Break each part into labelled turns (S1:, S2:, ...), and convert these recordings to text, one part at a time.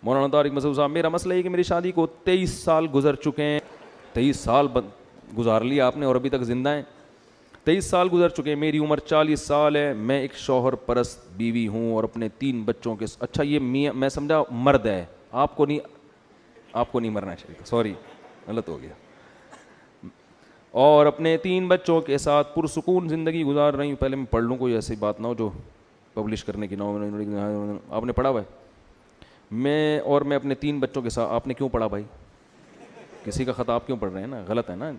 S1: مولانا طارق مسعود صاحب, میرا مسئلہ یہ کہ میری شادی کو 23 سال گزر چکے ہیں. 23 سال گزار لیا آپ نے اور ابھی تک زندہ ہیں. 23 سال گزر چکے ہیں, میری عمر 40 سال ہے, میں ایک شوہر پرست بیوی ہوں اور اپنے 3 بچوں کے. اچھا یہ میاں, میں سمجھا مرد ہے, آپ کو نہیں مرنا چاہیے, سوری غلط ہو گیا. اور اپنے 3 بچوں کے ساتھ پرسکون زندگی گزار رہی ہوں. پہلے میں پڑھ لوں, کوئی ایسی بات نہ ہو جو پبلش کرنے کی نہ ہو. آپ نے پڑھا ہوا ہے؟ میں اپنے 3 بچوں کے ساتھ. آپ نے کیوں پڑھا بھائی؟ کسی کا خطا آپ کیوں پڑھ رہے ہیں نا, غلط ہے نا.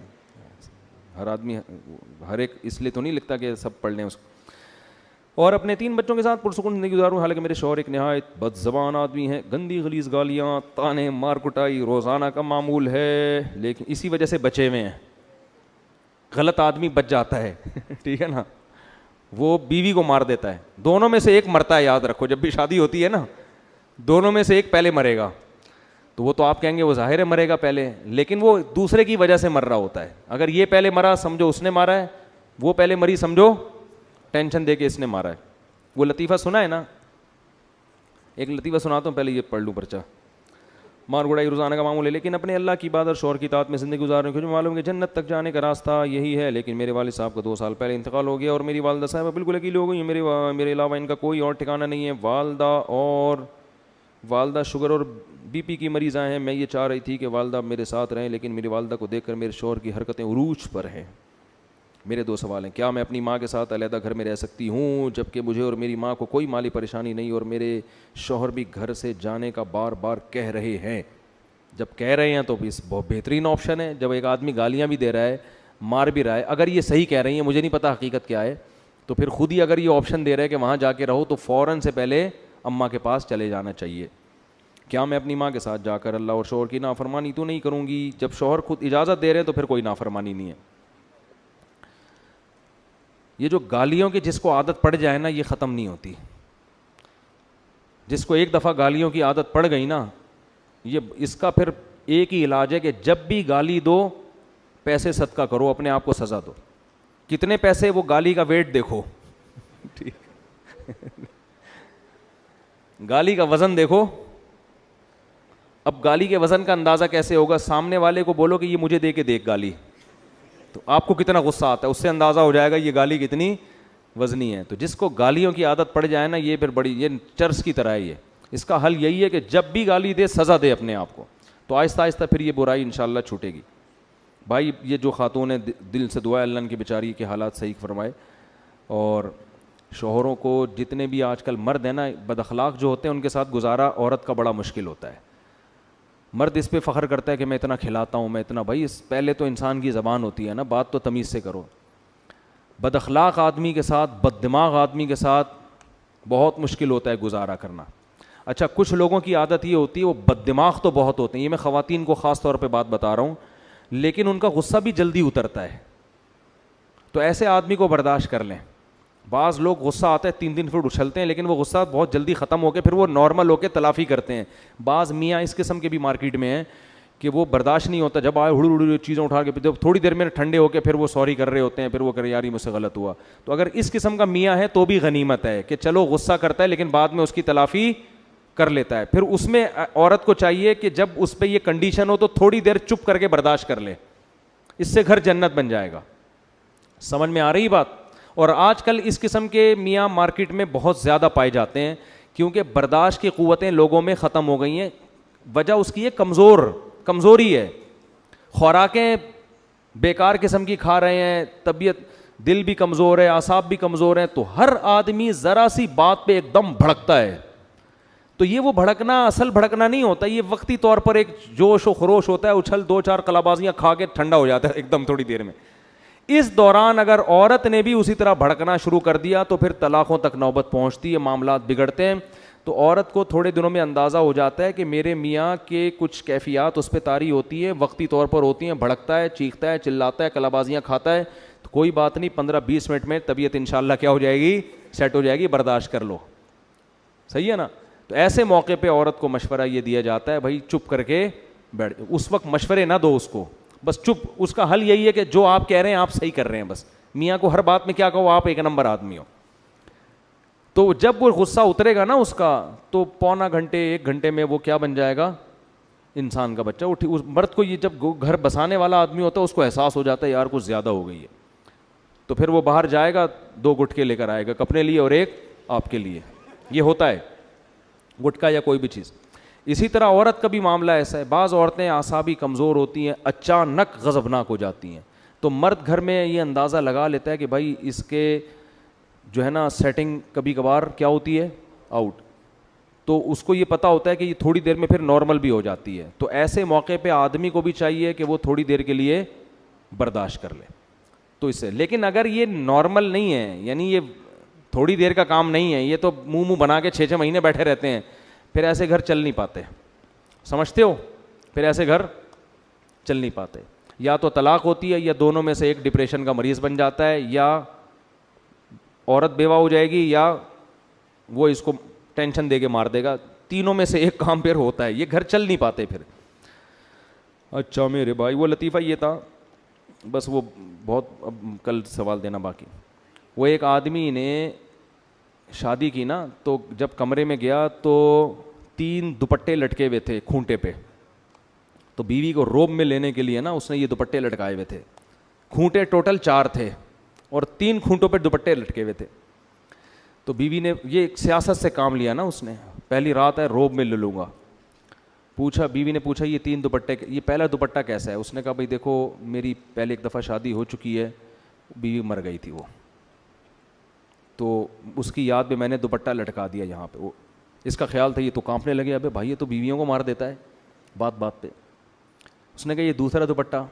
S1: ہر آدمی ہر ایک اس لیے تو نہیں لکھتا کہ سب پڑھ لیں اس کو. اور اپنے 3 بچوں کے ساتھ پرسکون زندگی گزاروں. حالانکہ میرے شوہر ایک نہایت بد زبان آدمی ہیں, گندی غلیظ گالیاں, تانے, مار کٹائی روزانہ کا معمول ہے, لیکن اسی وجہ سے بچے ہوئے ہیں. غلط آدمی بچ جاتا ہے ٹھیک ہے نا, وہ بیوی کو مار دیتا ہے. دونوں میں سے ایک مرتا ہے, یاد رکھو, جب بھی شادی ہوتی ہے نا دونوں میں سے ایک پہلے مرے گا. تو وہ تو آپ کہیں گے وہ ظاہر ہے مرے گا پہلے, لیکن وہ دوسرے کی وجہ سے مر رہا ہوتا ہے. اگر یہ پہلے مرا سمجھو اس نے مارا ہے, وہ پہلے مری سمجھو ٹینشن دے کے اس نے مارا ہے. وہ لطیفہ سنا ہے نا, ایک لطیفہ سناتا ہوں, پہلے یہ پڑھ لوں پرچہ. مار گڑائی روزانہ کا معمول ہے, لیکن اپنے اللہ کی عبادت اور شوہر کی اطاعت میں زندگی گزار رہے ہیں. کیونکہ معلوم کہ جنت تک جانے کا راستہ یہی ہے, لیکن میرے والد صاحب کا 2 سال پہلے انتقال ہو گیا اور میری والدہ صاحبہ بالکل اکیلی ہو گئی. میرے علاوہ ان کا کوئی اور ٹھکانہ نہیں ہے. والدہ شوگر اور بی پی کی مریضاں ہیں. میں یہ چاہ رہی تھی کہ والدہ میرے ساتھ رہیں, لیکن میری والدہ کو دیکھ کر میرے شوہر کی حرکتیں عروج پر ہیں. میرے 2 سوال ہیں. کیا میں اپنی ماں کے ساتھ علیحدہ گھر میں رہ سکتی ہوں جبکہ مجھے اور میری ماں کو کوئی مالی پریشانی نہیں, اور میرے شوہر بھی گھر سے جانے کا بار بار کہہ رہے ہیں؟ جب کہہ رہے ہیں تو اس بہت بہترین آپشن ہے. جب ایک آدمی گالیاں بھی دے رہا ہے, مار بھی رہا ہے, اگر یہ صحیح کہہ رہی ہیں, مجھے نہیں پتہ حقیقت کیا ہے, تو پھر خود ہی اگر یہ آپشن دے رہے ہیں کہ وہاں جا کے رہو, تو فوراً سے پہلے اماں کے پاس چلے جانا چاہیے. کیا میں اپنی ماں کے ساتھ جا کر اللہ اور شوہر کی نافرمانی تو نہیں کروں گی؟ جب شوہر خود اجازت دے رہے ہیں تو پھر کوئی نافرمانی نہیں ہے. یہ جو گالیوں کی جس کو عادت پڑ جائے نا, یہ ختم نہیں ہوتی. جس کو ایک دفعہ گالیوں کی عادت پڑ گئی نا, یہ اس کا پھر ایک ہی علاج ہے کہ جب بھی گالی دو پیسے صدقہ کرو, اپنے آپ کو سزا دو. کتنے پیسے, وہ گالی کا ویٹ دیکھو, گالی کا وزن دیکھو. اب گالی کے وزن کا اندازہ کیسے ہوگا؟ سامنے والے کو بولو کہ یہ مجھے دے کے دیکھ گالی, تو آپ کو کتنا غصہ آتا ہے, اس سے اندازہ ہو جائے گا یہ گالی کتنی وزنی ہے. تو جس کو گالیوں کی عادت پڑ جائے نا, یہ پھر بڑی, یہ چرس کی طرح ہے. اس کا حل یہی ہے کہ جب بھی گالی دے سزا دے اپنے آپ کو, تو آہستہ آہستہ پھر یہ برائی انشاءاللہ چھوٹے گی. بھائی یہ جو خاتون ہے, دل سے دعا ہے اللہ ان کی بیچاری کے حالات صحیح فرمائے. اور شوہروں کو, جتنے بھی آج کل مرد ہیں نا بد اخلاق جو ہوتے ہیں, ان کے ساتھ گزارا عورت کا بڑا مشکل ہوتا ہے. مرد اس پہ فخر کرتا ہے کہ میں اتنا کھلاتا ہوں, میں اتنا. بھائی اس پہلے تو انسان کی زبان ہوتی ہے نا, بات تو تمیز سے کرو. بد اخلاق آدمی کے ساتھ, بد دماغ آدمی کے ساتھ بہت مشکل ہوتا ہے گزارا کرنا. اچھا کچھ لوگوں کی عادت یہ ہوتی ہے, وہ بد دماغ تو بہت ہوتے ہیں, یہ میں خواتین کو خاص طور پہ بات بتا رہا ہوں, لیکن ان کا غصہ بھی جلدی اترتا ہے. تو ایسے آدمی کو برداشت کر لیں. بعض لوگ غصہ آتا ہے 3 دن پھر اچھلتے ہیں, لیکن وہ غصہ بہت جلدی ختم ہو کے پھر وہ نارمل ہو کے تلافی کرتے ہیں. بعض میاں اس قسم کے بھی مارکیٹ میں ہیں کہ وہ برداشت نہیں ہوتا, جب آئے ہڑ چیزیں اٹھا کے, جب تھوڑی دیر میں ٹھنڈے ہو کے پھر وہ سوری کر رہے ہوتے ہیں, پھر وہ کرے یار یہ مجھ سے غلط ہوا. تو اگر اس قسم کا میاں ہے تو بھی غنیمت ہے کہ چلو غصہ کرتا ہے لیکن بعد میں اس کی تلافی کر لیتا ہے. پھر اس میں عورت کو چاہیے کہ جب اس پہ یہ کنڈیشن ہو تو تھوڑی دیر چپ کر کے برداشت کر لے, اس سے گھر جنت بن جائے گا. سمجھ میں آ رہی بات؟ اور آج کل اس قسم کے میاں مارکیٹ میں بہت زیادہ پائے جاتے ہیں, کیونکہ برداشت کی قوتیں لوگوں میں ختم ہو گئی ہیں. وجہ اس کی کمزوری ہے. خوراکیں بیکار قسم کی کھا رہے ہیں, طبیعت, دل بھی کمزور ہے, اعصاب بھی کمزور ہیں, تو ہر آدمی ذرا سی بات پہ ایک دم بھڑکتا ہے. تو یہ وہ بھڑکنا اصل بھڑکنا نہیں ہوتا, یہ وقتی طور پر ایک جوش و خروش ہوتا ہے, اچھل 2-4 کلابازیاں کھا کے ٹھنڈا ہو جاتا ہے ایک دم تھوڑی دیر میں. اس دوران اگر عورت نے بھی اسی طرح بھڑکنا شروع کر دیا تو پھر طلاقوں تک نوبت پہنچتی ہے, معاملات بگڑتے ہیں. تو عورت کو تھوڑے دنوں میں اندازہ ہو جاتا ہے کہ میرے میاں کے کچھ کیفیات اس پہ طاری ہوتی ہیں, وقتی طور پر ہوتی ہیں, بھڑکتا ہے, چیختا ہے, چلاتا ہے, کلابازیاں کھاتا ہے. تو کوئی بات نہیں, 15-20 منٹ میں طبیعت انشاءاللہ کیا ہو جائے گی, سیٹ ہو جائے گی, برداشت کر لو. صحیح ہے نا؟ تو ایسے موقع پہ عورت کو مشورہ یہ دیا جاتا ہے, بھائی چپ کر کے بیٹھ. اس وقت مشورے نہ دو اس کو, بس چپ. اس کا حل یہی ہے کہ جو آپ کہہ رہے ہیں آپ صحیح کر رہے ہیں, بس میاں کو ہر بات میں کیا کہو, آپ ایک نمبر آدمی ہو. تو جب وہ غصہ اترے گا نا اس کا, تو پونا گھنٹے 1 گھنٹے میں وہ کیا بن جائے گا, انسان کا بچہ. اس مرد کو یہ جب گھر بسانے والا آدمی ہوتا ہے اس کو احساس ہو جاتا ہے یار کچھ زیادہ ہو گئی ہے, تو پھر وہ باہر جائے گا, 2 گٹکے لے کر آئے گا اپنے لیے اور 1 آپ کے لیے. یہ ہوتا ہے گٹکا یا کوئی بھی چیز. اسی طرح عورت کا بھی معاملہ ایسا ہے, بعض عورتیں اعصابی کمزور ہوتی ہیں, اچانک غضبناک ہو جاتی ہیں, تو مرد گھر میں یہ اندازہ لگا لیتا ہے کہ بھائی اس کے جو ہے نا سیٹنگ کبھی کبھار کیا ہوتی ہے, آؤٹ. تو اس کو یہ پتہ ہوتا ہے کہ یہ تھوڑی دیر میں پھر نارمل بھی ہو جاتی ہے. تو ایسے موقع پہ آدمی کو بھی چاہیے کہ وہ تھوڑی دیر کے لیے برداشت کر لے. تو اس سے, لیکن اگر یہ نارمل نہیں ہے, یعنی یہ تھوڑی دیر کا کام نہیں ہے, یہ تو منہ بنا کے 6 مہینے بیٹھے رہتے ہیں, پھر ایسے گھر چل نہیں پاتے. سمجھتے ہو, پھر ایسے گھر چل نہیں پاتے. یا تو طلاق ہوتی ہے, یا دونوں میں سے ایک ڈپریشن کا مریض بن جاتا ہے, یا عورت بیوہ ہو جائے گی, یا وہ اس کو ٹینشن دے کے مار دے گا. تینوں میں سے ایک کام پھر ہوتا ہے, یہ گھر چل نہیں پاتے پھر. اچھا میرے بھائی, وہ لطیفہ یہ تھا بس, وہ بہت, اب کل سوال دینا باقی. وہ ایک آدمی نے شادی کی نا, تو جب کمرے میں گیا تو 3 دوپٹے لٹکے ہوئے تھے کھونٹے پہ. تو بیوی کو روب میں لینے کے لیے نا اس نے یہ دوپٹے لٹکائے ہوئے تھے. کھونٹے ٹوٹل 4 تھے اور 3 کھونٹوں پہ دوپٹے لٹکے ہوئے تھے. تو بیوی نے یہ ایک سیاست سے کام لیا نا اس نے, پہلی رات ہے روب میں لے لوں گا. بیوی نے پوچھا یہ 3 دوپٹے, یہ پہلا دوپٹہ کیسا ہے؟ اس نے کہا بھائی دیکھو میری پہلے ایک دفعہ شادی ہو چکی ہے, بیوی مر گئی تھی وہ, تو اس کی یاد میں نے دوپٹہ لٹکا دیا یہاں پہ. وہ اس کا خیال تھا, یہ تو کانپنے لگے, ابے بھائی یہ تو بیویوں کو مار دیتا ہے بات بات پہ. اس نے کہا یہ دوسرا دوپٹہ؟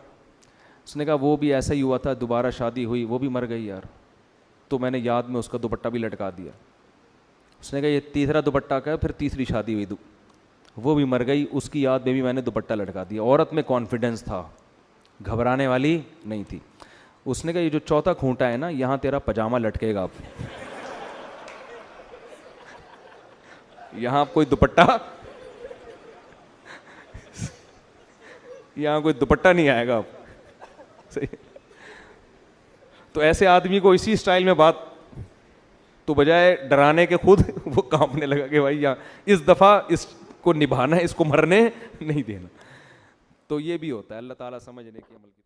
S1: اس نے کہا وہ بھی ایسا ہی ہوا تھا, دوبارہ شادی ہوئی, وہ بھی مر گئی یار, تو میں نے یاد میں اس کا دوپٹہ بھی لٹکا دیا. اس نے کہا یہ تیسرا دوپٹہ کا ہے, پھر تیسری شادی ہوئی, وہ بھی مر گئی, اس کی یاد میں نے دوپٹہ لٹکا دیا. عورت میں کانفیڈنس تھا, گھبرانے والی نہیں تھی. اس نے کہا یہ جو چوتھا کھونٹا ہے نا, یہاں تیرا پاجامہ لٹکے گا, اب یہاں کوئی دوپٹہ, یہاں کوئی دوپٹہ نہیں آئے گا اب. صحیح. تو ایسے آدمی کو اسی سٹائل میں بات, تو بجائے ڈرانے کے خود وہ کانپنے لگا کہ بھائی یہاں اس دفعہ اس کو نبھانا ہے, اس کو مرنے نہیں دینا. تو یہ بھی ہوتا ہے. اللہ تعالیٰ سمجھنے کی عمل کی